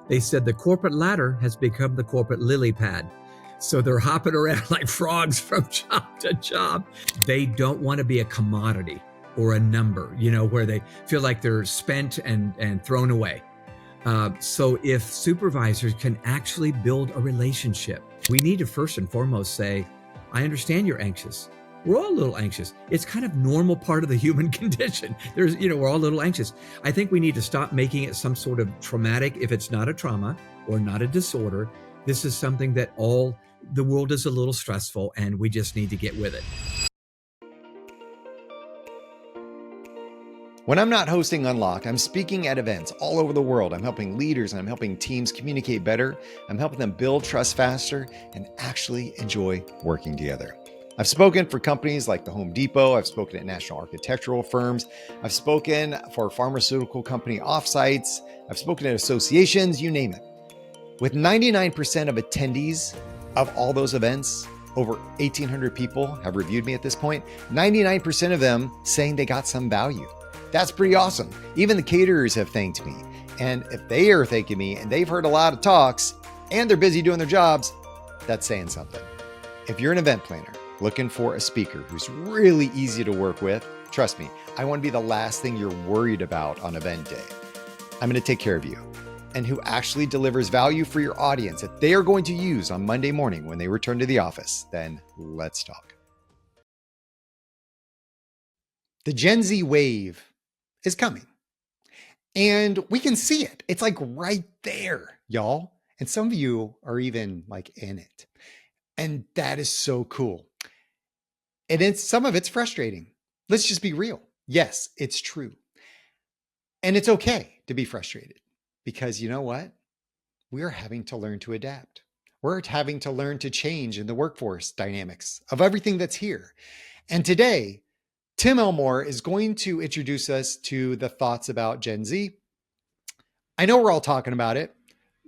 They said the corporate ladder has become the corporate lily pad. So they're hopping around like frogs from job to job. They don't want to be a commodity or a number, where they feel like they're spent and thrown away. So if supervisors can actually build a relationship, we need to first and foremost say, I understand you're anxious. We're all a little anxious. It's kind of normal part of the human condition. We're all a little anxious. I think we need to stop making it some sort of traumatic, if it's not a trauma or not a disorder. This is something that the world is a little stressful and we just need to get with it. When I'm not hosting Unlocked, I'm speaking at events all over the world. I'm helping leaders and I'm helping teams communicate better. I'm helping them build trust faster and actually enjoy working together. I've spoken for companies like the Home Depot. I've spoken at national architectural firms. I've spoken for pharmaceutical company offsites. I've spoken at associations, you name it. With 99% of attendees of all those events, over 1,800 people have reviewed me at this point, 99% of them saying they got some value. That's pretty awesome. Even the caterers have thanked me. And if they are thanking me and they've heard a lot of talks and they're busy doing their jobs, that's saying something. If you're an event planner looking for a speaker who's really easy to work with, trust me, I want to be the last thing you're worried about on event day. I'm going to take care of you. And who actually delivers value for your audience that they are going to use on Monday morning when they return to the office, then let's talk. The Gen Z wave is coming and we can see it. It's like right there, y'all. And some of you are even like in it. And that is so cool. And some of it's frustrating. Let's just be real. Yes, it's true. And it's okay to be frustrated because you know what? We're having to learn to adapt. We're having to learn to change in the workforce dynamics of everything that's here. And today, Tim Elmore is going to introduce us to the thoughts about Gen Z. I know we're all talking about it,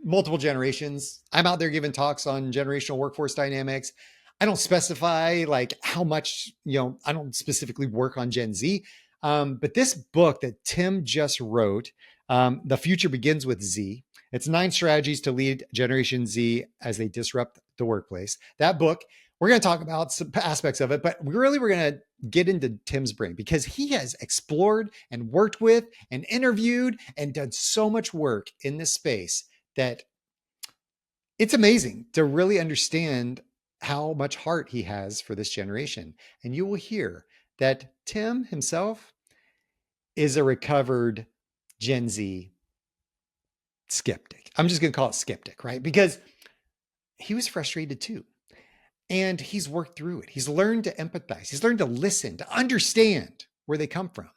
multiple generations. I'm out there giving talks on generational workforce dynamics. I don't specify like how much, I don't specifically work on Gen Z. But this book that Tim just wrote, The Future Begins with Z, it's 9 strategies to lead Generation Z as they disrupt the workplace. That book, we're going to talk about some aspects of it, but we're going to get into Tim's brain because he has explored and worked with and interviewed and done so much work in this space that it's amazing to really understand how much heart he has for this generation. And you will hear that Tim himself is a recovered Gen Z skeptic. I'm just going to call it skeptic, right? Because he was frustrated too. And he's worked through it. He's learned to empathize. He's learned to listen, to understand where they come from.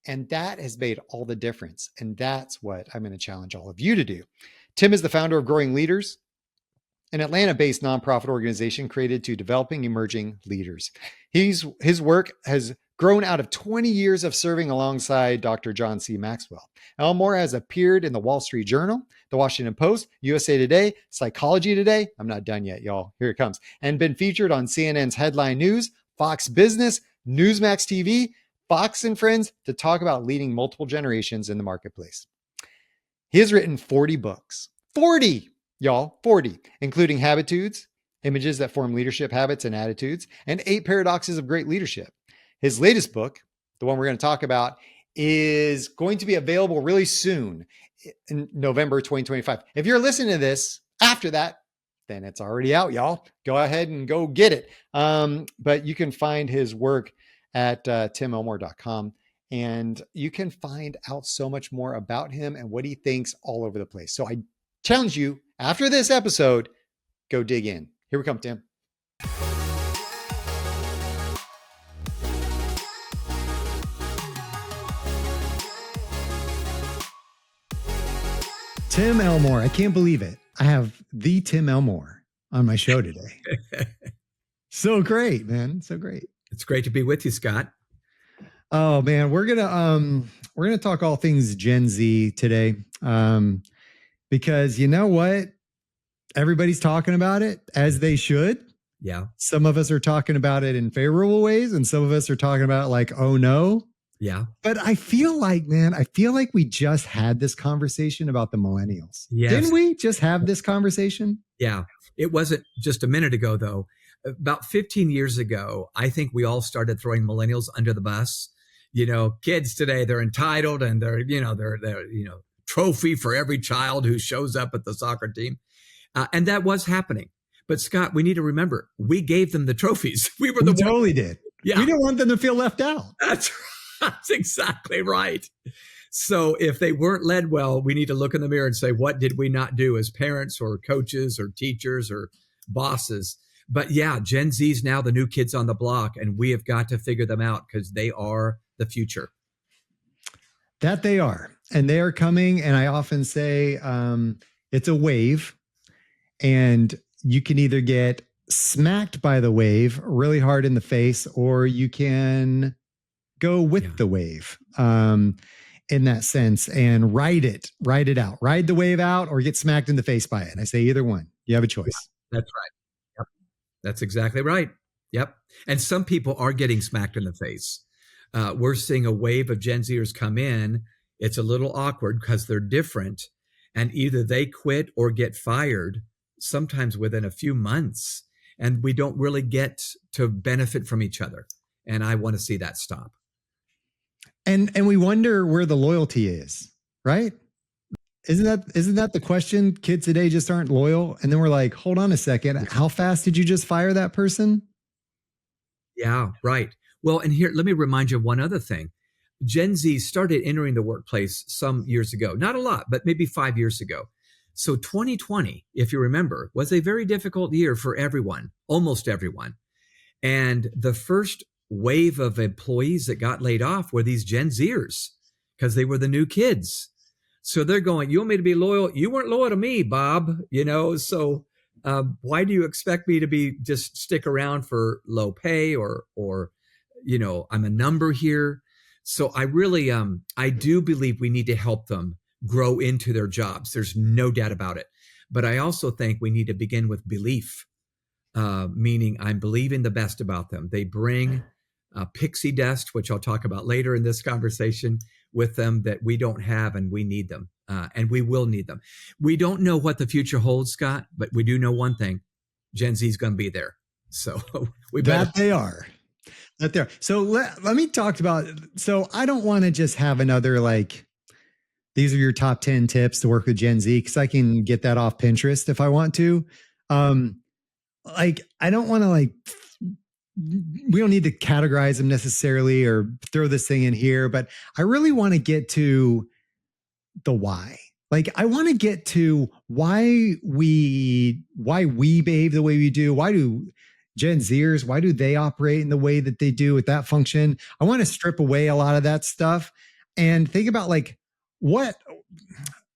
And that has made all the difference. And that's what I'm going to challenge all of you to do. Tim is the founder of Growing Leaders, an Atlanta-based nonprofit organization created to developing emerging leaders. His work has grown out of 20 years of serving alongside Dr. John C. Maxwell. Elmore has appeared in the Wall Street Journal, the Washington Post, USA Today, Psychology Today. I'm not done yet, y'all. Here it comes. And been featured on CNN's Headline News, Fox Business, Newsmax TV, Fox and Friends to talk about leading multiple generations in the marketplace. He has written 40 books. 40, y'all, 40, including Habitudes, Images that Form Leadership Habits and Attitudes, and 8 Paradoxes of Great Leadership. His latest book, the one we're going to talk about, is going to be available really soon in November 2025. If you're listening to this after that, then it's already out, y'all. Go ahead and go get it. But you can find his work at timelmore.com. And you can find out so much more about him and what he thinks all over the place. So I challenge you, after this episode, go dig in. Here we come, Tim. Tim Elmore. I can't believe it. I have the Tim Elmore on my show today. So great, man. So great. It's great to be with you, Scott. Oh man, we're gonna talk all things Gen Z today. Because you know what? Everybody's talking about it, as they should. Yeah. Some of us are talking about it in favorable ways, and some of us are talking about it like, oh no, Yeah. But I feel like, man, I feel like we just had this conversation about the millennials. Yes. Didn't we just have this conversation? Yeah. It wasn't just a minute ago, though. About 15 years ago, I think we all started throwing millennials under the bus. Kids today, they're entitled and they're trophy for every child who shows up at the soccer team. And that was happening. But Scott, we need to remember, we gave them the trophies. We were the We totally did. Yeah. We didn't want them to feel left out. That's exactly right. So if they weren't led well, we need to look in the mirror and say, what did we not do as parents or coaches or teachers or bosses? But yeah, Gen Z is now the new kids on the block, and we have got to figure them out because they are the future. That they are. And they are coming. And I often say it's a wave, and you can either get smacked by the wave really hard in the face, or you can go with the wave in that sense and ride it out, ride the wave out, or get smacked in the face by it. And I say either one. You have a choice. Yeah, that's right. Yep. That's exactly right. Yep. And some people are getting smacked in the face. We're seeing a wave of Gen Zers come in. It's a little awkward because they're different, and either they quit or get fired, sometimes within a few months, and we don't really get to benefit from each other. And I want to see that stop. And we wonder where the loyalty is, right? Isn't that the question? Kids today just aren't loyal. And then we're like, hold on a second. How fast did you just fire that person? Yeah, right. Well, and here, let me remind you of one other thing. Gen Z started entering the workplace some years ago, not a lot, but maybe 5 years ago. So 2020, if you remember, was a very difficult year for everyone, almost everyone. And the first wave of employees that got laid off were these Gen Zers because they were the new kids. So they're going, you want me to be loyal? You weren't loyal to me, Bob. So why do you expect me to be just stick around for low pay or I'm a number here. So I really, I do believe we need to help them grow into their jobs. There's no doubt about it. But I also think we need to begin with belief, meaning I'm believing the best about them. They bring Pixie dust, which I'll talk about later in this conversation, with them that we don't have, and we need them, and we will need them. We don't know what the future holds, Scott, but we do know one thing: Gen Z is going to be there. So we better. That they are. That there. So let me talk about. So I don't want to just have another these are your top 10 tips to work with Gen Z, because I can get that off Pinterest if I want to. I don't want to we don't need to categorize them necessarily or throw this thing in here, but I really want to get to the why. I want to get to why we behave the way we do. Why do Gen Zers, why do they operate in the way that they do with that function? I want to strip away a lot of that stuff and think about what,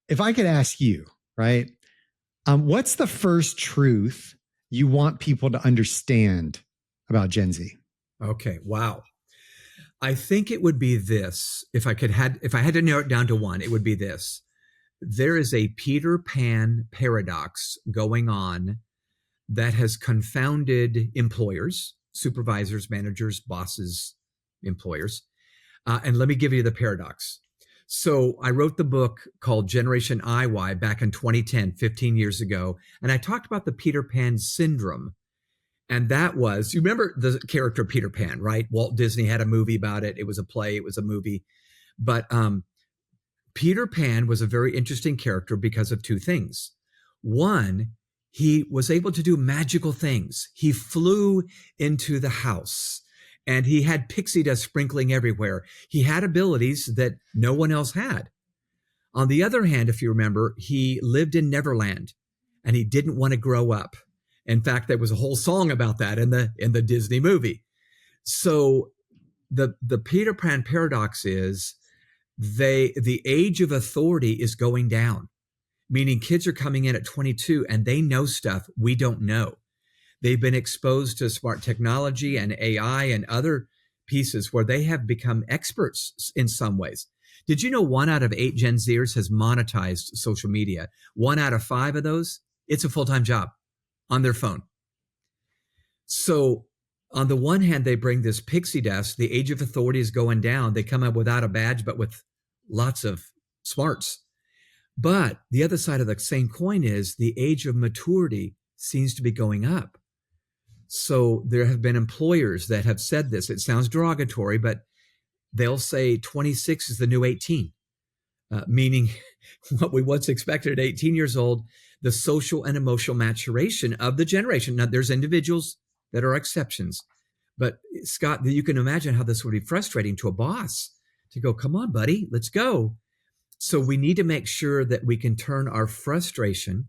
if I could ask you, right? What's the first truth you want people to understand about Gen Z? Okay. Wow. I think it would be this. If I had to narrow it down to one, it would be this. There is a Peter Pan paradox going on that has confounded employers, supervisors, managers, bosses, employers. And let me give you the paradox. So I wrote the book called Generation IY back in 2010, 15 years ago. And I talked about the Peter Pan syndrome. And that was, you remember the character Peter Pan, right? Walt Disney had a movie about it. It was a play. It was a movie. But Peter Pan was a very interesting character because of two things. One, he was able to do magical things. He flew into the house and he had pixie dust sprinkling everywhere. He had abilities that no one else had. On the other hand, if you remember, he lived in Neverland and he didn't want to grow up. In fact, there was a whole song about that in the Disney movie. So the Peter Pan paradox is the age of authority is going down, meaning kids are coming in at 22 and they know stuff we don't know. They've been exposed to smart technology and AI and other pieces where they have become experts in some ways. Did you know 1 out of 8 Gen Zers has monetized social media? 1 out of 5 of those, it's a full-time job on their phone. So On the one hand, they bring this pixie dust. The age of authority is going down. They come up without a badge, but with lots of smarts. But the other side of the same coin is the age of maturity seems to be going up. So there have been employers that have said this. It sounds derogatory, but they'll say 26 is the new 18, meaning what we once expected at 18 years old, the social and emotional maturation of the generation. Now, there's individuals that are exceptions, but Scott, you can imagine how this would be frustrating to a boss to go, come on, buddy, let's go. So we need to make sure that we can turn our frustration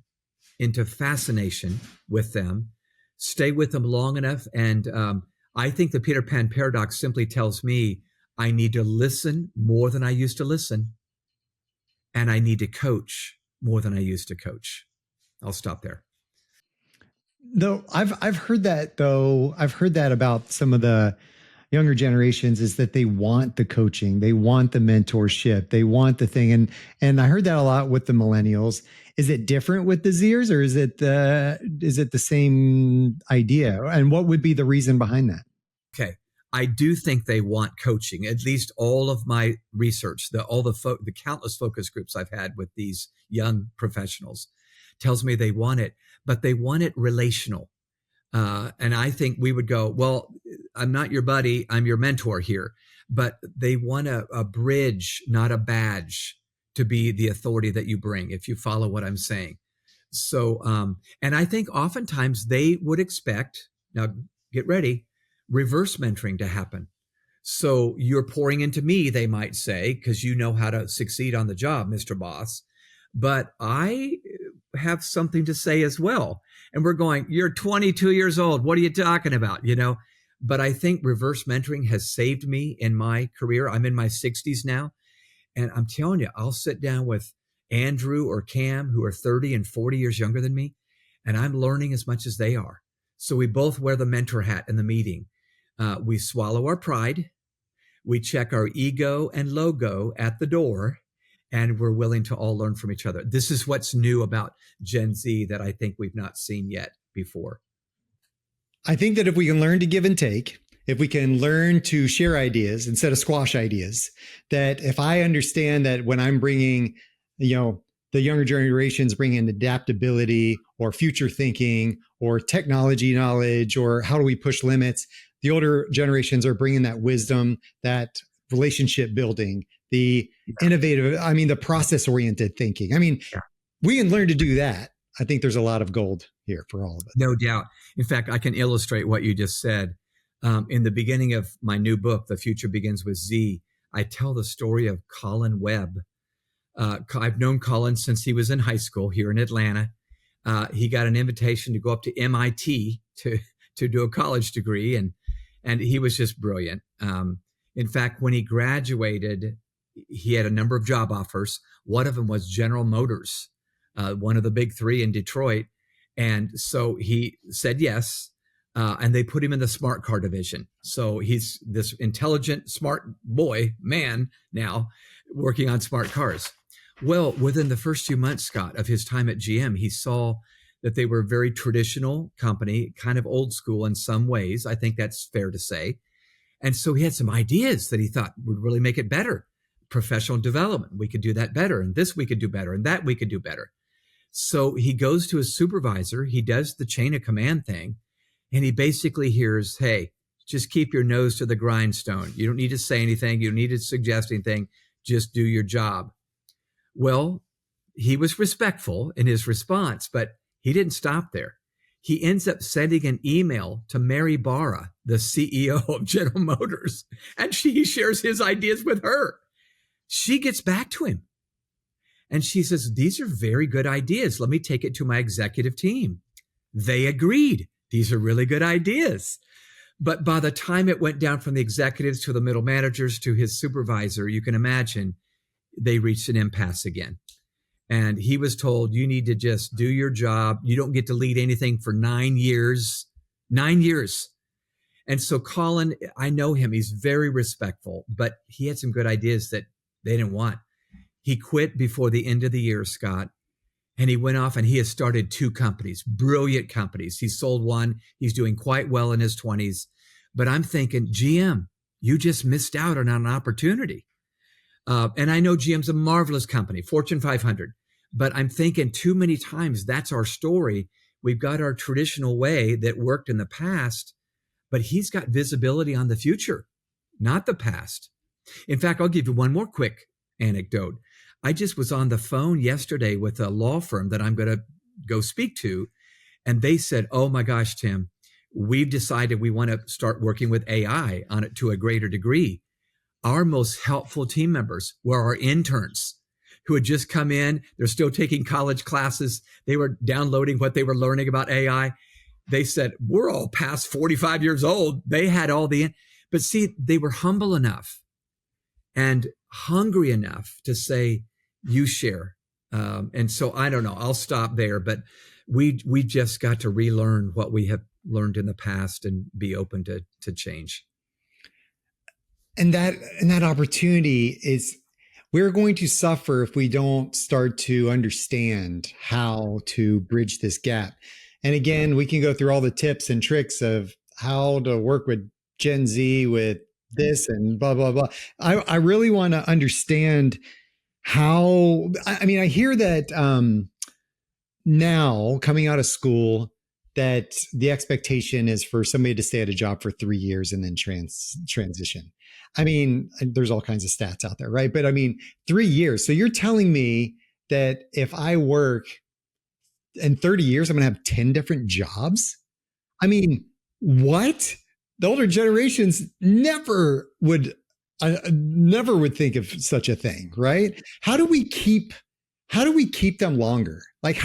into fascination with them, stay with them long enough. And I think the Peter Pan paradox simply tells me I need to listen more than I used to listen, and I need to coach more than I used to coach. I'll stop there. Though I've heard that though. I've heard that about some of the younger generations is that they want the coaching, they want the mentorship, they want the thing. And I heard that a lot with the millennials. Is it different with the Zers, or is it the same idea? And what would be the reason behind that? Okay. I do think they want coaching. At least all of my research, the countless focus groups I've had with these young professionals tells me they want it, but they want it relational. And I think we would go, well, I'm not your buddy, I'm your mentor here. But they want a bridge, not a badge, to be the authority that you bring, if you follow what I'm saying. So, and I think oftentimes they would expect, now get ready, reverse mentoring to happen. So you're pouring into me, they might say, because you know how to succeed on the job, Mr. Boss. But I have something to say as well. And we're going, you're 22 years old. What are you talking about? But I think reverse mentoring has saved me in my career. I'm in my 60s now. And I'm telling you, I'll sit down with Andrew or Cam, who are 30 and 40 years younger than me, and I'm learning as much as they are. So we both wear the mentor hat in the meeting. We swallow our pride. We check our ego and logo at the door, and we're willing to all learn from each other. This is what's new about Gen Z that I think we've not seen yet before. I think that if we can learn to give and take, if we can learn to share ideas instead of squash ideas, that if I understand that when I'm bringing, the younger generations bring in adaptability or future thinking or technology knowledge or how do we push limits, the older generations are bringing that wisdom, that relationship building, the innovative, the process-oriented thinking. We can learn to do that. I think there's a lot of gold here for all of us. No doubt. In fact, I can illustrate what you just said. In the beginning of my new book, The Future Begins with Z, I tell the story of Colin Webb. I've known Colin since he was in high school here in Atlanta. He got an invitation to go up to MIT to do a college degree, and he was just brilliant. In fact, when he graduated, he had a number of job offers. One of them was General Motors, one of the big three in Detroit. And so he said yes, and they put him in the smart car division. So he's this intelligent, smart man now working on smart cars. Well, within the first few months, Scott, of his time at GM, he saw that they were a very traditional company, kind of old school in some ways. I think that's fair to say. And so he had some ideas that he thought would really make it better. Professional development, we could do that better. And this we could do better. And that we could do better. So he goes to his supervisor. He does the chain of command thing. And he basically hears, hey, just keep your nose to the grindstone. You don't need to say anything. You don't need to suggest anything. Just do your job. Well, he was respectful in his response, but he didn't stop there. He ends up sending an email to Mary Barra, the CEO of General Motors, and he shares his ideas with her. She gets back to him and she says, these are very good ideas. Let me take it to my executive team. They agreed. These are really good ideas. But by the time it went down from the executives to the middle managers to his supervisor, you can imagine they reached an impasse again. And he was told, you need to just do your job. You don't get to lead anything for 9 years. 9 years. And so Colin, I know him. He's very respectful, but he had some good ideas that they didn't want. He quit before the end of the year, Scott, and he went off and he has started 2 companies, brilliant companies. He sold one. He's doing quite well in his 20s. But I'm thinking, GM, you just missed out on an opportunity. And I know GM's a marvelous company, Fortune 500, but I'm thinking too many times that's our story. We've got our traditional way that worked in the past, but he's got visibility on the future, not the past. In fact, I'll give you one more quick anecdote. I just was on the phone yesterday with a law firm that I'm going to go speak to, and they said, "Oh my gosh, Tim, we've decided we want to start working with AI on it to a greater degree." Our most helpful team members were our interns who had just come in. They're still taking college classes. They were downloading what they were learning about AI. They said, we're all past 45 years old. They had all but see, they were humble enough and hungry enough to say, you share. And so I don't know, I'll stop there, but we just got to relearn what we have learned in the past and be open to change. And that opportunity is, we're going to suffer if we don't start to understand how to bridge this gap. And again, we can go through all the tips and tricks of how to work with Gen Z with this and blah, blah, blah. I really want to understand how, I mean, I hear that now coming out of school, that the expectation is for somebody to stay at a job for 3 years and then transition. I mean, there's all kinds of stats out there, right? But I mean, 3 years. So you're telling me that if I work in 30 years, I'm going to have 10 different jobs? I mean, what? The older generations never would think of such a thing, right? How do we keep them longer? Like,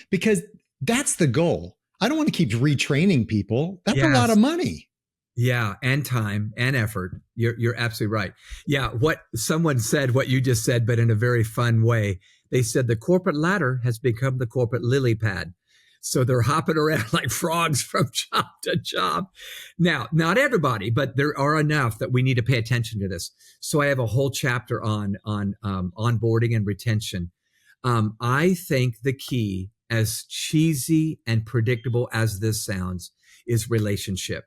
because that's the goal. I don't want to keep retraining people. That's a lot of money. Yeah, and time and effort. You're absolutely right. Yeah, what someone said, what you just said, but in a very fun way. They said the corporate ladder has become the corporate lily pad. So they're hopping around like frogs from job to job. Now, not everybody, but there are enough that we need to pay attention to this. So I have a whole chapter on onboarding and retention. I think the key, as cheesy and predictable as this sounds, is relationship.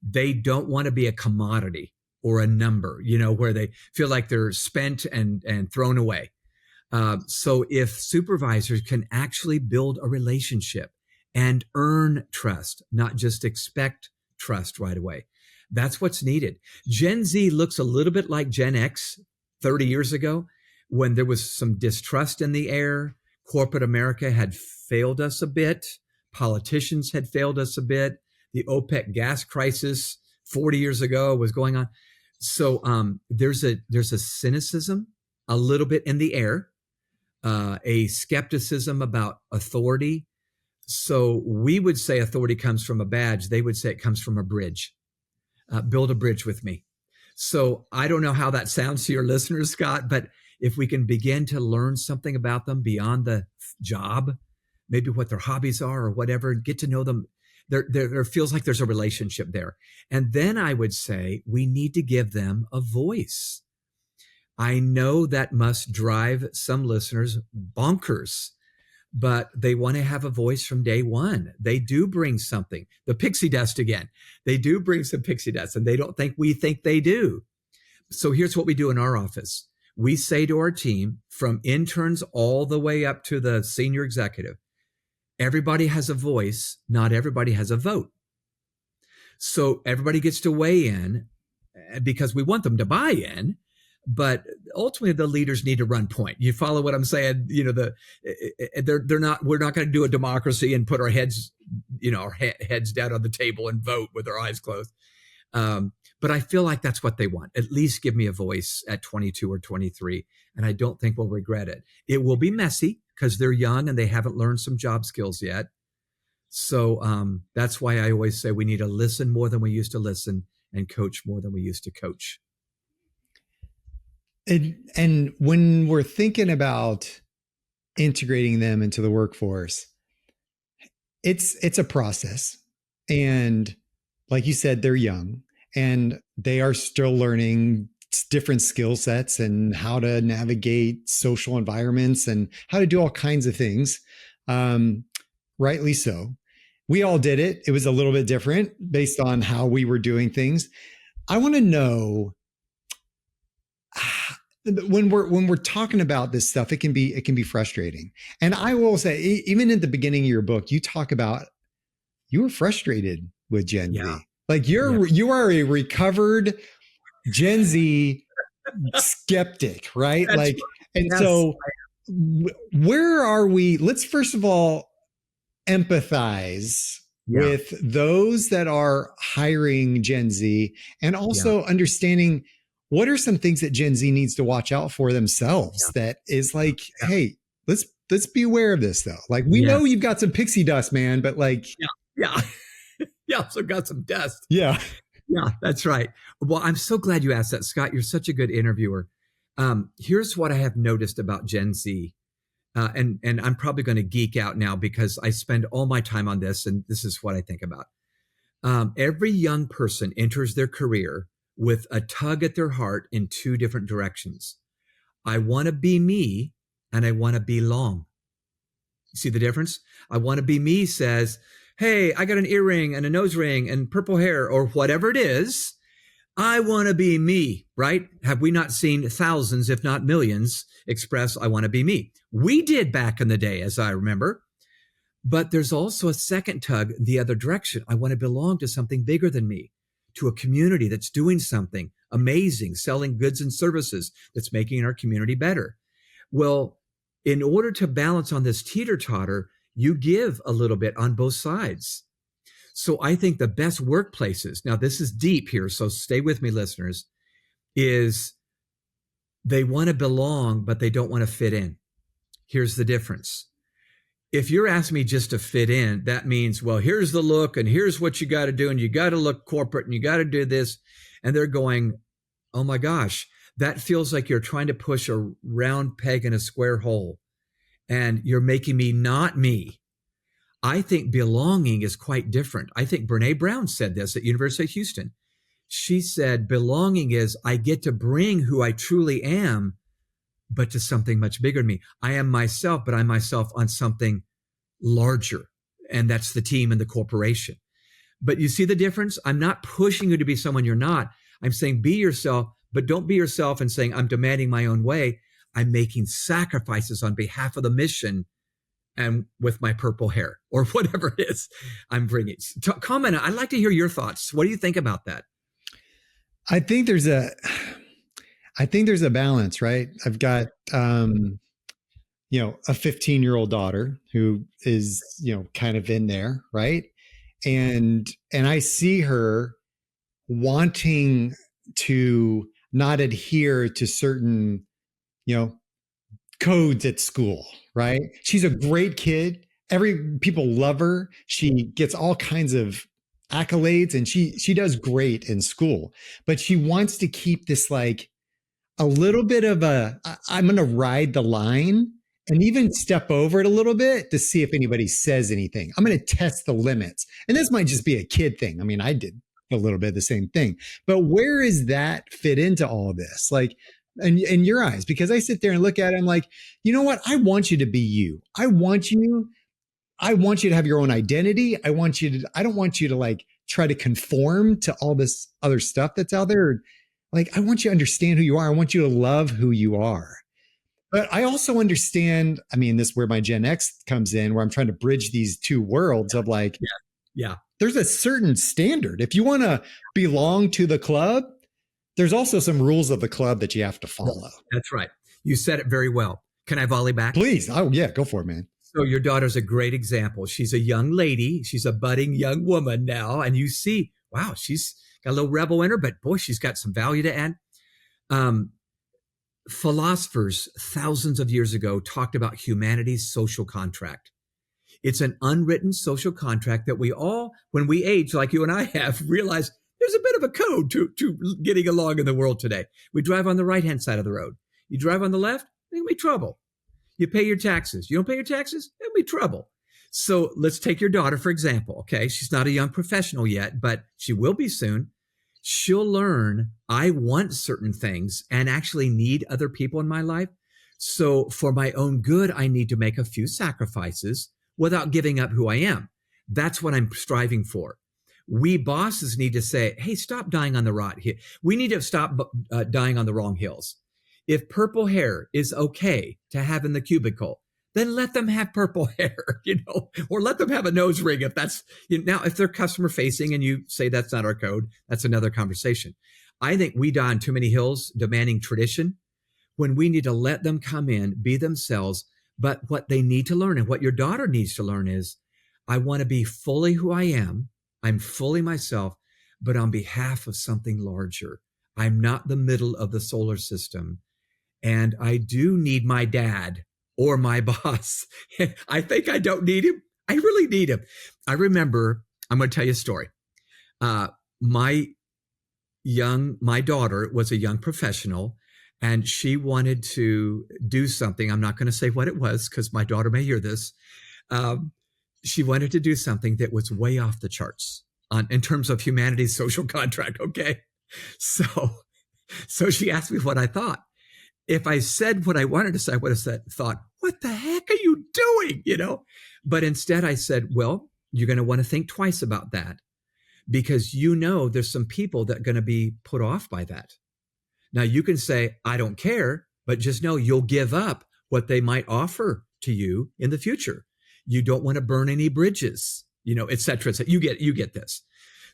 They don't want to be a commodity or a number, where they feel like they're spent and thrown away. So if supervisors can actually build a relationship and earn trust, not just expect trust right away, that's what's needed. Gen Z looks a little bit like Gen X 30 years ago, when there was some distrust in the air. Corporate America had failed us a bit. Politicians had failed us a bit. The OPEC gas crisis 40 years ago was going on. So there's a cynicism a little bit in the air, a skepticism about authority. So we would say authority comes from a badge. They would say it comes from a bridge. Build a bridge with me. So I don't know how that sounds to your listeners, Scott, but if we can begin to learn something about them beyond the job, maybe what their hobbies are or whatever, get to know them, there feels like there's a relationship there. And then I would say we need to give them a voice. I know that must drive some listeners bonkers, but they want to have a voice from day one. They do bring something. The pixie dust again. They do bring some pixie dust, and they don't think we think they do. So here's what we do in our office. We say to our team, from interns all the way up to the senior executive, everybody has a voice, not everybody has a vote. So everybody gets to weigh in because we want them to buy in, but ultimately the leaders need to run point. You follow what I'm saying? We're not going to do a democracy and put our heads, our heads down on the table and vote with our eyes closed. But I feel like that's what they want. At least give me a voice at 22 or 23. And I don't think we'll regret it. It will be messy because they're young and they haven't learned some job skills yet. So that's why I always say we need to listen more than we used to listen and coach more than we used to coach. And when we're thinking about integrating them into the workforce, it's a process. And like you said, they're young and they are still learning different skill sets and how to navigate social environments and how to do all kinds of things. Rightly so. We all did it. It was a little bit different based on how we were doing things. I want to know when we're talking about this stuff, it can be frustrating. And I will say, even in the beginning of your book, you talk about you were frustrated with Gen Z. Like you are a recovered Gen Z skeptic, right? That's like, right. and Yes. so where are we? Let's first of all empathize with those that are hiring Gen Z, and also understanding what are some things that Gen Z needs to watch out for themselves. That is like, hey, let's be aware of this though. Like, we know you've got some pixie dust, man, but like, yeah, so got some dust. Yeah, that's right. Well, I'm so glad you asked that, Scott. You're such a good interviewer. Here's what I have noticed about Gen Z. And I'm probably going to geek out now because I spend all my time on this, and this is what I think about. Every young person enters their career with a tug at their heart in two different directions. I want to be me, and I want to belong. See the difference? I want to be me says, hey, I got an earring and a nose ring and purple hair or whatever it is. I want to be me, right? Have we not seen thousands, if not millions, express, I want to be me? We did back in the day, as I remember. But there's also a second tug the other direction. I want to belong to something bigger than me, to a community that's doing something amazing, selling goods and services that's making our community better. Well, in order to balance on this teeter-totter, you give a little bit on both sides. So I think the best workplaces, now this is deep here, so stay with me, listeners, is they want to belong, but they don't want to fit in. Here's the difference. If you're asking me just to fit in, that means, well, here's the look and here's what you got to do. And you got to look corporate and you got to do this. And they're going, oh my gosh, that feels like you're trying to push a round peg in a square hole and you're making me not me. I think belonging is quite different. I think Brene Brown said this at University of Houston. She said, belonging is I get to bring who I truly am, but to something much bigger than me. I am myself, but I'm myself on something larger. And that's the team and the corporation. But you see the difference? I'm not pushing you to be someone you're not. I'm saying be yourself, but don't be yourself and saying I'm demanding my own way. I'm making sacrifices on behalf of the mission and with my purple hair or whatever it is I'm bringing. Comment. I'd like to hear your thoughts. What do you think about that? I think there's a balance, right? I've got, a 15-year-old daughter who is, kind of in there. Right. And I see her wanting to not adhere to certain, codes at school. Right. She's a great kid. People love her. She gets all kinds of accolades and she does great in school, but she wants to keep this like a little bit of I'm going to ride the line and even step over it a little bit to see if anybody says anything. I'm going to test the limits. And this might just be a kid thing. I mean, I did a little bit of the same thing, but where is that fit into all of this? Like, in your eyes, because I sit there and look at it, I'm like, you know what? I want you to be you. I want you to have your own identity. I don't want you to like try to conform to all this other stuff that's out there. Like, I want you to understand who you are. I want you to love who you are. But I also understand, I mean, this is where my Gen X comes in, where I'm trying to bridge these two worlds of like, there's a certain standard. If you want to belong to the club, there's also some rules of the club that you have to follow. That's right. You said it very well. Can I volley back? Please. Oh, yeah. Go for it, man. So your daughter's a great example. She's a young lady. She's a budding young woman now. And you see, wow, she's got a little rebel in her, but boy, she's got some value to add. Philosophers thousands of years ago talked about humanity's social contract. It's an unwritten social contract that we all, when we age, like you and I have, realize there's a bit of a code to getting along in the world today. We drive on the right-hand side of the road. You drive on the left, there'll be trouble. You pay your taxes. You don't pay your taxes, there'll be trouble. So let's take your daughter, for example. Okay, she's not a young professional yet, but she will be soon. She'll learn, I want certain things and actually need other people in my life. So for my own good, I need to make a few sacrifices without giving up who I am. That's what I'm striving for. We bosses need to say, hey, stop dying on the rot here. We need to stop dying on the wrong hills. If purple hair is okay to have in the cubicle, then let them have purple hair, or let them have a nose ring if that's, now if they're customer facing and you say that's not our code, that's another conversation. I think we die on too many hills demanding tradition when we need to let them come in, be themselves. But what they need to learn and what your daughter needs to learn is, I want to be fully who I am. I'm fully myself, but on behalf of something larger. I'm not the middle of the solar system. And I do need my dad or my boss. I think I don't need him. I really need him. I remember, I'm going to tell you a story. My daughter was a young professional and she wanted to do something. I'm not going to say what it was because my daughter may hear this. She wanted to do something that was way off the charts in terms of humanity's social contract. Okay. So she asked me what I thought. If I said what I wanted to say, I would have thought, what the heck are you doing? But instead I said, well, you're going to want to think twice about that because there's some people that are going to be put off by that. Now you can say, I don't care, but just know you'll give up what they might offer to you in the future. You don't want to burn any bridges, et cetera, et cetera. You get this.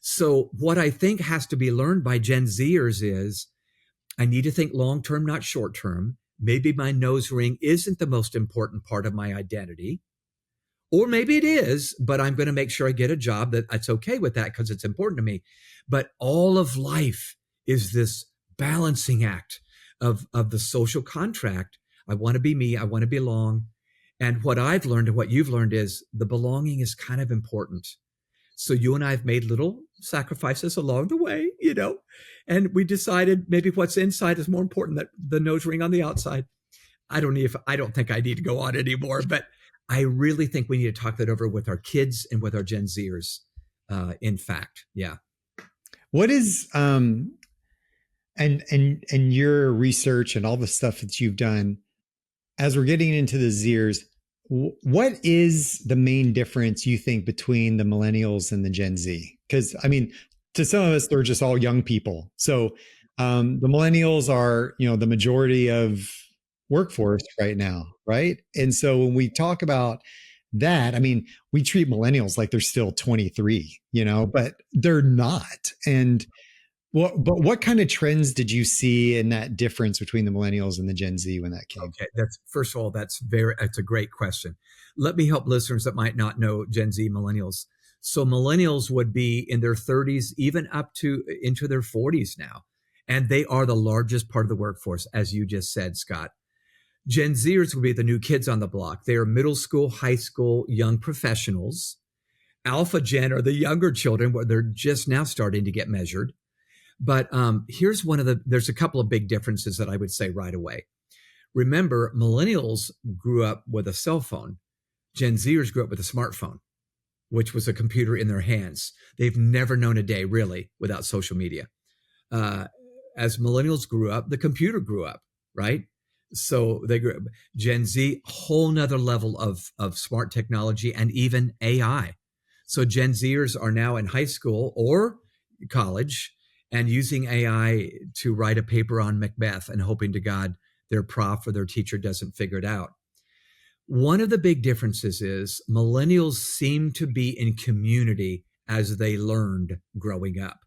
So what I think has to be learned by Gen Zers is I need to think long-term, not short-term. Maybe my nose ring isn't the most important part of my identity. Or maybe it is, but I'm going to make sure I get a job that's okay with that because it's important to me. But all of life is this balancing act of the social contract. I want to be me. I want to belong. And what I've learned and what you've learned is the belonging is kind of important. So you and I have made little sacrifices along the way, and we decided maybe what's inside is more important than the nose ring on the outside. I don't think I need to go on anymore, but I really think we need to talk that over with our kids and with our Gen Zers. In fact, yeah. What is and your research and all the stuff that you've done as we're getting into the Zers, what is the main difference you think between the millennials and the Gen Z? Because to some of us, they're just all young people. So the millennials are, the majority of workforce right now, right? And so when we talk about that, we treat millennials like they're still 23, but they're not. And what kind of trends did you see in that difference between the millennials and the Gen Z when that came? Okay, first of all, that's a great question. Let me help listeners that might not know Gen Z millennials. So millennials would be in their 30s, even up to into their 40s now. And they are the largest part of the workforce, as you just said, Scott. Gen Zers would be the new kids on the block. They are middle school, high school, young professionals. Alpha Gen are the younger children where they're just now starting to get measured. But here's there's a couple of big differences that I would say right away. Remember, millennials grew up with a cell phone. Gen Zers grew up with a smartphone, which was a computer in their hands. They've never known a day really without social media. As millennials grew up, the computer grew up, right? So they grew up. Gen Z, whole nother level of smart technology and even AI. So Gen Zers are now in high school or college and using AI to write a paper on Macbeth and hoping to God their prof or their teacher doesn't figure it out. One of the big differences is millennials seem to be in community as they learned growing up.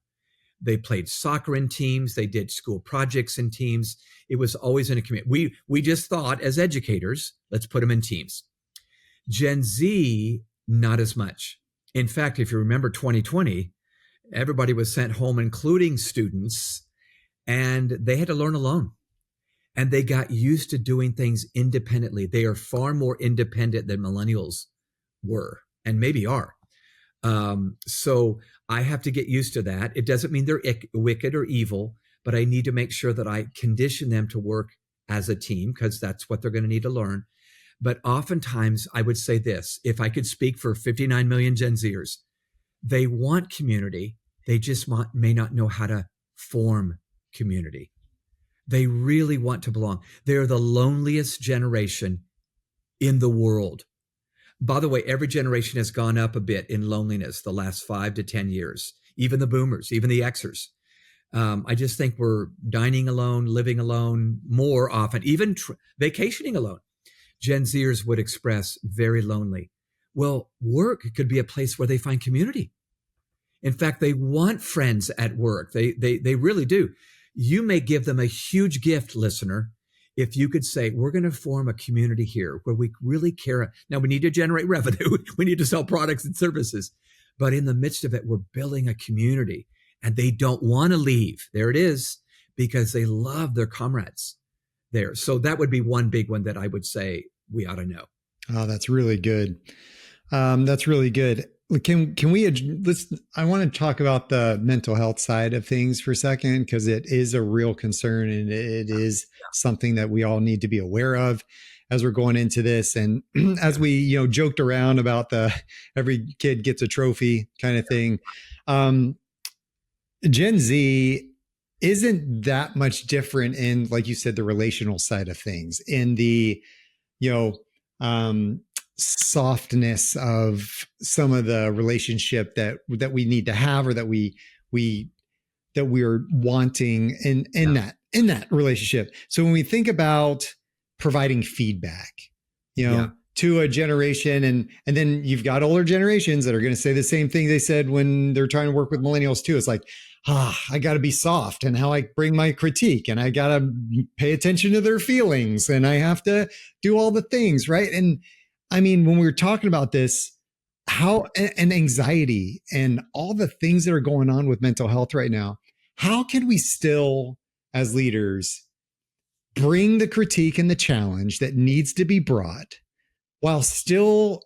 They played soccer in teams. They did school projects in teams. It was always in a community. We just thought as educators, let's put them in teams. Gen Z, not as much. In fact, if you remember 2020, everybody was sent home, including students, and they had to learn alone. And they got used to doing things independently. They are far more independent than millennials were and maybe are. So I have to get used to that. It doesn't mean they're wicked or evil, but I need to make sure that I condition them to work as a team because that's what they're going to need to learn. But oftentimes I would say this, if I could speak for 59 million Gen Zers, they want community. They just may not know how to form community. They really want to belong. They're the loneliest generation in the world. By the way, every generation has gone up a bit in loneliness the last 5 to 10 years, even the boomers, even the Xers. I just think we're dining alone, living alone more often, even vacationing alone. Gen Zers would express very lonely. Well, work could be a place where they find community. In fact, they want friends at work. They really do. You may give them a huge gift, listener, if you could say, we're going to form a community here where we really care. Now, we need to generate revenue. We need to sell products and services. But in the midst of it, we're building a community and they don't want to leave. There it is, because they love their comrades there. So that would be one big one that I would say we ought to know. Oh, that's really good. That's really good. Can we, I want to talk about the mental health side of things for a second, because it is a real concern and it is something that we all need to be aware of as we're going into this. And as we, joked around about the every kid gets a trophy kind of thing. Gen Z isn't that much different in, like you said, the relational side of things, in the, softness of some of the relationship that we need to have, or that we're wanting in that relationship. So when we think about providing feedback, to a generation, and then you've got older generations that are going to say the same thing they said when they're trying to work with millennials too. It's like, I got to be soft and how I bring my critique, and I got to pay attention to their feelings, and I have to do all the things, right? And I mean, when we were talking about this, how, and anxiety and all the things that are going on with mental health right now, how can we still, as leaders, bring the critique and the challenge that needs to be brought while still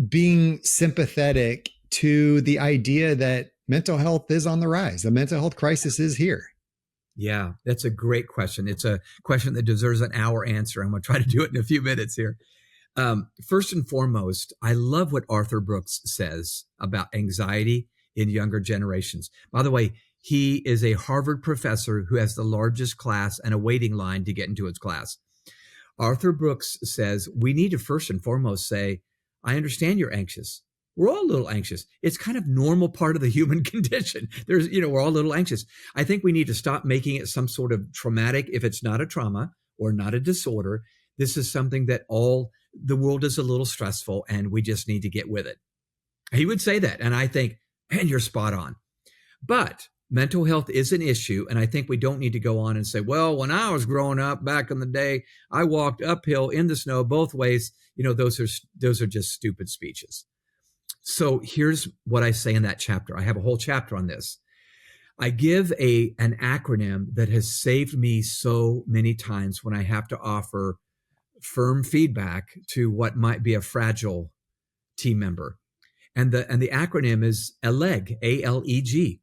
being sympathetic to the idea that mental health is on the rise? The mental health crisis is here. Yeah, that's a great question. It's a question that deserves an hour answer. I'm going to try to do it in a few minutes here. First and foremost, I love what Arthur Brooks says about anxiety in younger generations. By the way, he is a Harvard professor who has the largest class and a waiting line to get into his class. Arthur Brooks says we need to first and foremost say, I understand you're anxious. We're all a little anxious. It's kind of normal part of the human condition. We're all a little anxious. I think we need to stop making it some sort of traumatic, if it's not a trauma or not a disorder. This is something that the world is a little stressful and we just need to get with it. He would say that. And I think, man, you're spot on. But mental health is an issue. And I think we don't need to go on and say, well, when I was growing up back in the day, I walked uphill in the snow both ways. Those are just stupid speeches. So here's what I say in that chapter. I have a whole chapter on this. I give an acronym that has saved me so many times when I have to offer firm feedback to what might be a fragile team member. And the acronym is A.L.E.G, A.L.E.G.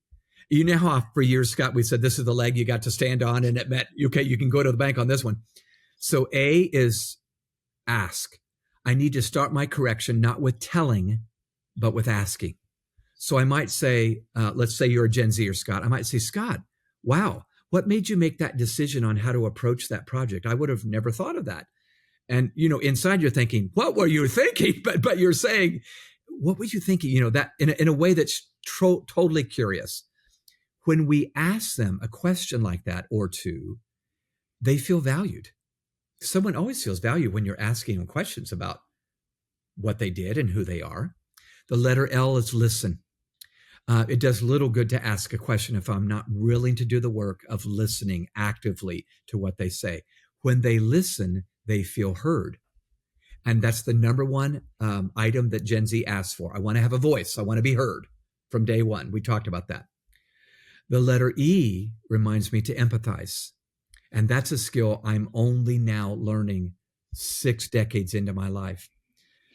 You know how for years, Scott, we said this is the leg you got to stand on, and it meant, okay, you can go to the bank on this one. So A is ask. I need to start my correction not with telling, but with asking. So I might say, let's say you're a Gen Zer, Scott. I might say, Scott, wow, what made you make that decision on how to approach that project? I would have never thought of that. And, inside you're thinking, what were you thinking? But you're saying, what were you thinking? That in a way that's totally curious. When we ask them a question like that or two, they feel valued. Someone always feels valued when you're asking them questions about what they did and who they are. The letter L is listen. It does little good to ask a question if I'm not willing to do the work of listening actively to what they say. When they listen, they feel heard. And that's the number one item that Gen Z asks for. I want to have a voice. I want to be heard from day one. We talked about that. The letter E reminds me to empathize. And that's a skill I'm only now learning 6 decades into my life.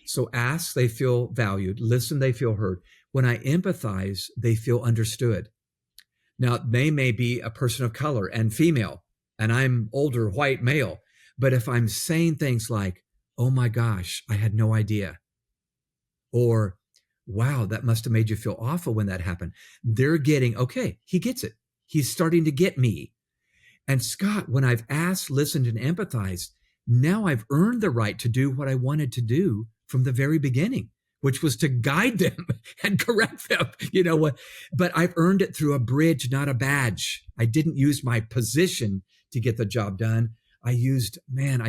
So ask, they feel valued. Listen, they feel heard. When I empathize, they feel understood. Now, they may be a person of color and female, and I'm older, white, male. But if I'm saying things like, oh my gosh, I had no idea. Or, wow, that must have made you feel awful when that happened. They're getting, okay, he gets it. He's starting to get me. And Scott, when I've asked, listened, and empathized, now I've earned the right to do what I wanted to do from the very beginning, which was to guide them and correct them, you know what? But I've earned it through a bridge, not a badge. I didn't use my position to get the job done. I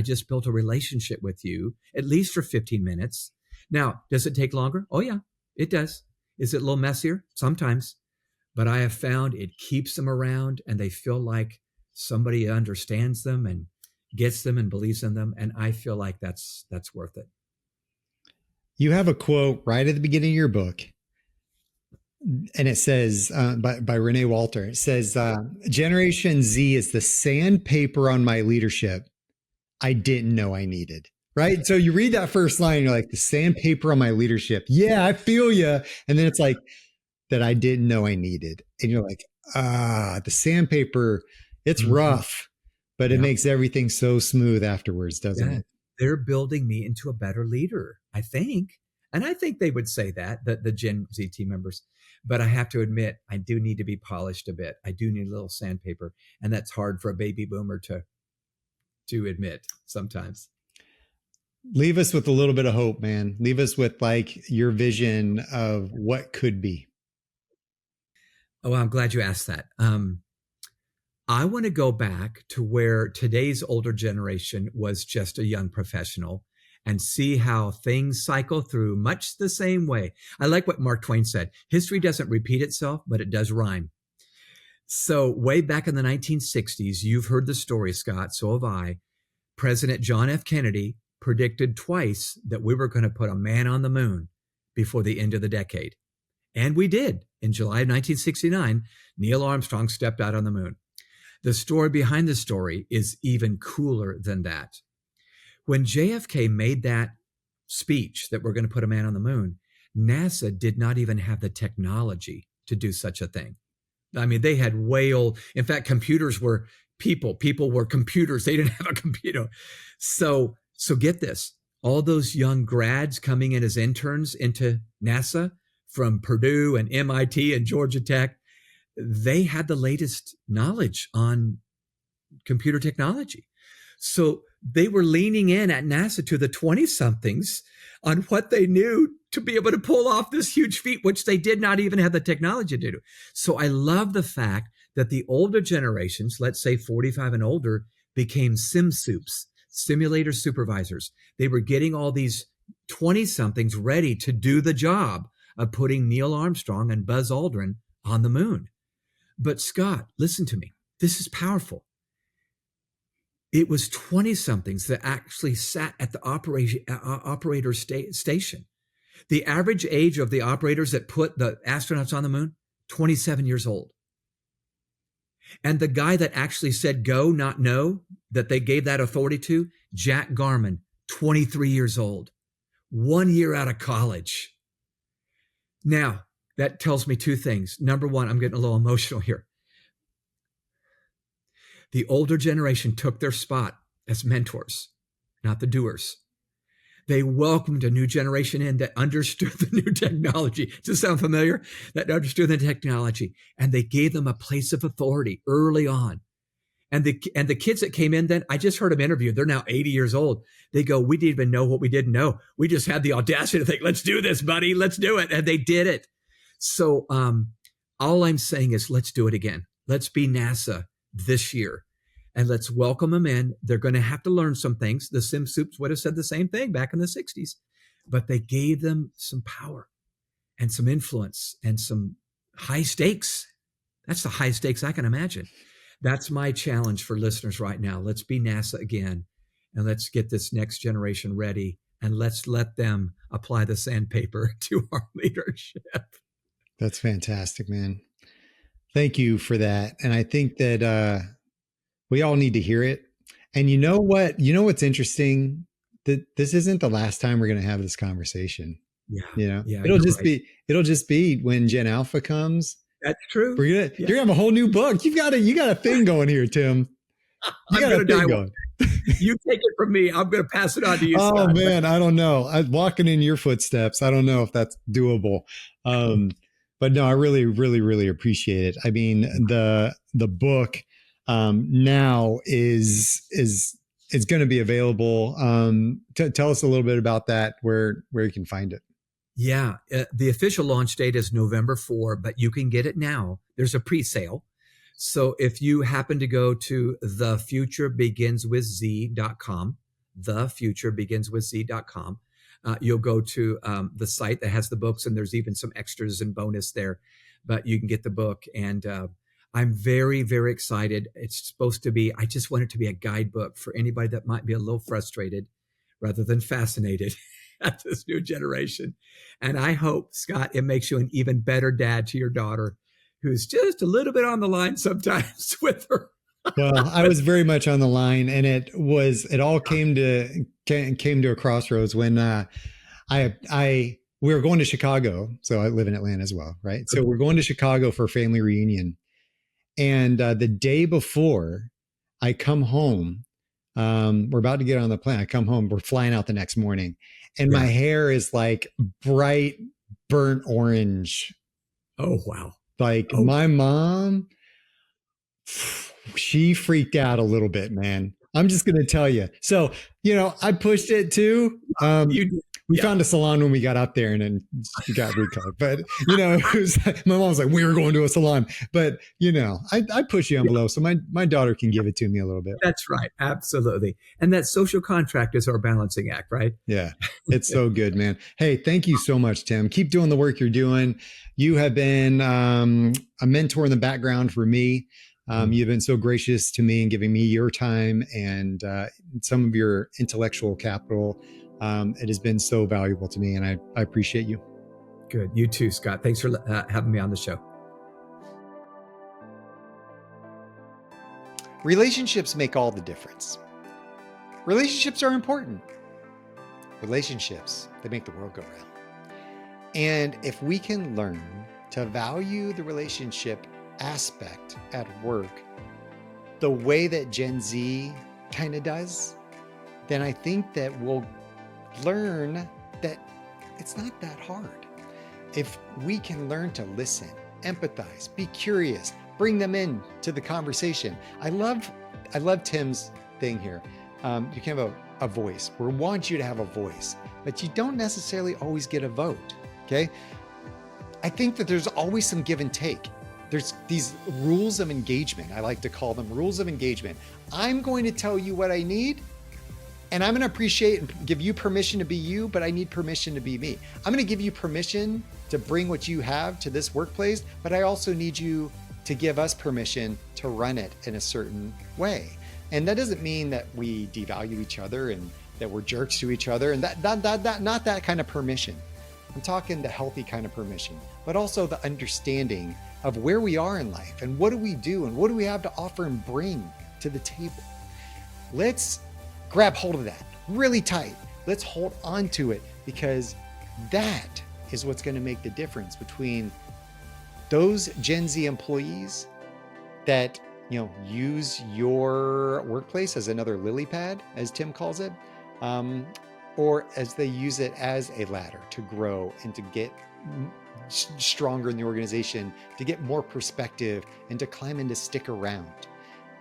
just built a relationship with you, at least for 15 minutes. Now, does it take longer? Oh, yeah, it does. Is it a little messier? Sometimes. But I have found it keeps them around and they feel like somebody understands them and gets them and believes in them. And I feel like that's worth it. You have a quote right at the beginning of your book, and it says by Renee Walter. It says, Generation Z is the sandpaper on my leadership I didn't know I needed. Right. So you read that first line, you're like, the sandpaper on my leadership. Yeah, I feel you. And then it's like, that I didn't know I needed. And you're like, the sandpaper, it's rough, but it makes everything so smooth afterwards, doesn't it? They're building me into a better leader, I think. And I think they would say that the Gen Z team members. But I have to admit, I do need to be polished a bit. I do need a little sandpaper. And that's hard for a baby boomer to admit sometimes. Leave us with a little bit of hope, man. Leave us with like your vision of what could be. Oh, I'm glad you asked that. I want to go back to where today's older generation was just a young professional and see how things cycle through much the same way. I like what Mark Twain said. History doesn't repeat itself, but it does rhyme. So way back in the 1960s, you've heard the story, Scott, so have I. President John F. Kennedy predicted twice that we were going to put a man on the moon before the end of the decade. And we did. In July of 1969, Neil Armstrong stepped out on the moon. The story behind the story is even cooler than that. When JFK made that speech that we're going to put a man on the moon, NASA did not even have the technology to do such a thing. I mean, they had way old, in fact, computers were people were computers. They didn't have a computer. So get this, all those young grads coming in as interns into NASA from Purdue and MIT and Georgia Tech, they had the latest knowledge on computer technology. So they were leaning in at NASA to the 20-somethings on what they knew to be able to pull off this huge feat, which they did not even have the technology to do. So I love the fact that the older generations, let's say 45 and older, became sim soups, simulator supervisors. They were getting all these 20-somethings ready to do the job of putting Neil Armstrong and Buzz Aldrin on the moon. But Scott, listen to me. This is powerful. It was 20-somethings that actually sat at the operator station. The average age of the operators that put the astronauts on the moon, 27 years old. And the guy that actually said go, not no, that they gave that authority to, Jack Garman, 23 years old, 1 year out of college. Now, that tells me two things. Number one, I'm getting a little emotional here. The older generation took their spot as mentors, not the doers. They welcomed a new generation in that understood the new technology. Does this sound familiar? That understood the technology. And they gave them a place of authority early on. And the kids that came in then, I just heard them interviewed. They're now 80 years old. They go, we didn't even know what we didn't know. We just had the audacity to think, let's do this, buddy. Let's do it. And they did it. So all I'm saying is let's do it again. Let's be NASA this year. And let's welcome them in. They're going to have to learn some things. The Sim Soups would have said the same thing back in the 60s. But they gave them some power and some influence and some high stakes. That's the high stakes I can imagine. That's my challenge for listeners right now. Let's be NASA again. And let's get this next generation ready. And let's let them apply the sandpaper to our leadership. That's fantastic, man. Thank you for that. And I think that we all need to hear it. And you know what? You know what's interesting? That this isn't the last time we're going to have this conversation. Yeah. You know, yeah, it'll just be when Gen Alpha comes. That's true. You're gonna have a whole new book. You got a thing going here, Tim. I'm going to die. You take it from me. I'm going to pass it on to you. Oh Scott. man, I don't know. I'm walking in your footsteps. I don't know if that's doable. But no, I really, really, really appreciate it. I mean, the book now is is going to be available. Tell us a little bit about that, where you can find it. Yeah, the official launch date is November 4, but you can get it now. There's a pre-sale. So if you happen to go to thefuturebeginswithz.com, thefuturebeginswithz.com, you'll go to the site that has the books, and there's even some extras and bonus there, but you can get the book. And I'm very, very excited. It's supposed to be, I just want it to be a guidebook for anybody that might be a little frustrated rather than fascinated at this new generation. And I hope, Skot, it makes you an even better dad to your daughter, who's just a little bit on the line sometimes with her. Well, I was very much on the line, and it all came to a crossroads when we were going to Chicago. So I live in Atlanta as well, right? So we're going to Chicago for a family reunion. And the day before I come home, we're about to get on the plane. I come home, we're flying out the next morning, and my hair is like bright burnt orange. Oh, wow. Like my mom, she freaked out a little bit, man. I'm just going to tell you. So, I pushed it too. We found a salon when we got up there, and then she got recut. But, it was, my mom was like, we were going to a salon. But, I push the envelope so my daughter can give it to me a little bit. That's right. Absolutely. And that social contract is our balancing act, right? Yeah. It's so good, man. Hey, thank you so much, Tim. Keep doing the work you're doing. You have been a mentor in the background for me. You've been so gracious to me and giving me your time and some of your intellectual capital. It has been so valuable to me, and I appreciate you. Good. You too, Skot. Thanks for having me on the show. Relationships make all the difference. Relationships are important. Relationships, they make the world go round. And if we can learn to value the relationship aspect at work the way that Gen Z kind of does, then I think that we'll learn that it's not that hard. If we can learn to listen, empathize, be curious, bring them in to the conversation. I love Tim's thing here. You can have a voice. We want you to have a voice, but you don't necessarily always get a vote. Okay. I think that there's always some give and take. There's these rules of engagement. I like to call them rules of engagement. I'm going to tell you what I need, and I'm going to appreciate and give you permission to be you, but I need permission to be me. I'm going to give you permission to bring what you have to this workplace, but I also need you to give us permission to run it in a certain way. And that doesn't mean that we devalue each other and that we're jerks to each other, and that not that kind of permission. I'm talking the healthy kind of permission, but also the understanding of where we are in life and what do we do and what do we have to offer and bring to the table. Let's grab hold of that really tight. Let's hold on to it, because that is what's going to make the difference between those Gen Z employees that use your workplace as another lily pad, as Tim calls it, or as they use it as a ladder to grow and to get stronger in the organization, to get more perspective and to climb and to stick around.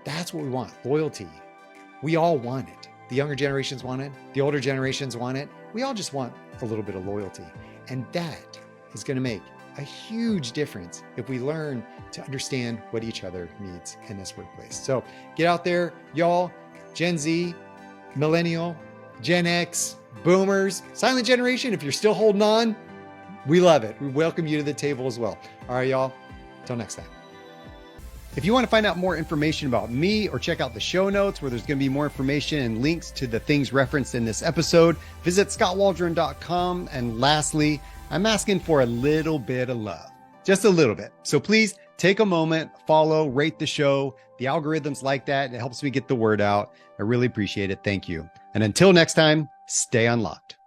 That's what we want. Loyalty. We all want it. The younger generations want it. The older generations want it. We all just want a little bit of loyalty. And that is going to make a huge difference if we learn to understand what each other needs in this workplace. So get out there, y'all, Gen Z, Millennial, Gen X, Boomers, Silent Generation. If you're still holding on, we love it. We welcome you to the table as well. All right, y'all. Until next time. If you want to find out more information about me or check out the show notes where there's going to be more information and links to the things referenced in this episode, visit skotwaldron.com. And lastly, I'm asking for a little bit of love, just a little bit. So please take a moment, follow, rate the show. The algorithms like that. It helps me get the word out. I really appreciate it. Thank you. And until next time, stay unlocked.